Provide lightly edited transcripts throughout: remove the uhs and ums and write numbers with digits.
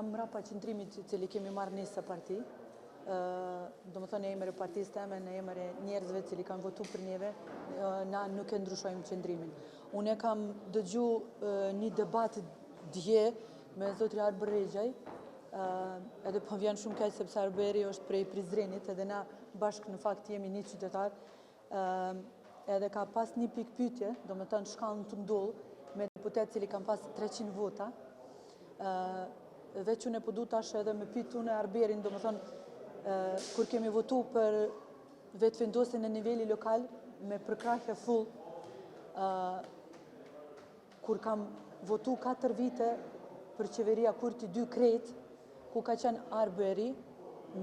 jam mrapa qëndrimit që cili kemi marrë ne së parti. Do më thonë e emër e partisë teme, në emër e njerëzve cili kanë votu për neve, na nuk e ndryshojmë qëndrimin. Unë kam dëgju një debat dje me zotri Arbër Regjaj, edhe po vjen shumë keq sepse Arberi është prej Prizrenit, edhe na bashkë në fakt jemi një qytetar, edhe ka pas një pikë pyetje, do më thënë shkallën të ndollë, me deputet cili kanë pas 300 vota, veç unë e po du tash edhe me pyet unë Arberin, do më thonë, kur kemi votu për vetë vendosin në nivelli lokal, me përkrahje full, kur kam votu 4 vite për qeveria Kurti 2 krejt, ku ka qenë Arberi,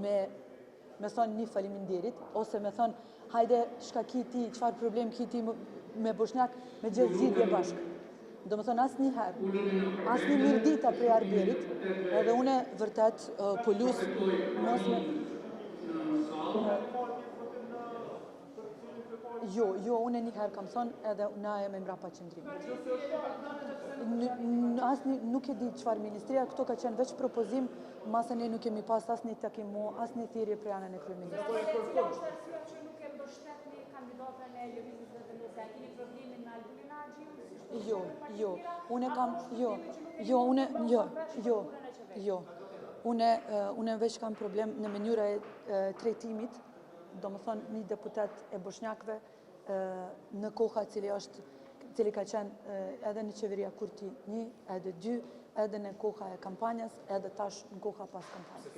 me thonë një faleminderit, ose me thonë, hajde, shka kiti, qfar problem kiti me Boshnjak, me gjithë zgjidhje bashkë. Do më thonë, asë një herë, asë një mirdita prej Arberit, edhe une vërtet po lusë mos me... Jo, une një herë kam thonë, edhe na e me mrapa qëndrimit. Nuk e di qëfar ministria, këto ka qenë veç propozim, masa ne nuk kemi pas asë një takimo, asë një thirrje prej anën e kryeministrit. Jo, une veç kam problem në mënyra e trajtimit, do më thonë një deputet e Boshnjakve në koha cili ka qenë edhe në qeveria Kurti 1, edhe 2, edhe në koha e kampanjas, edhe tash në koha pas kampanjas.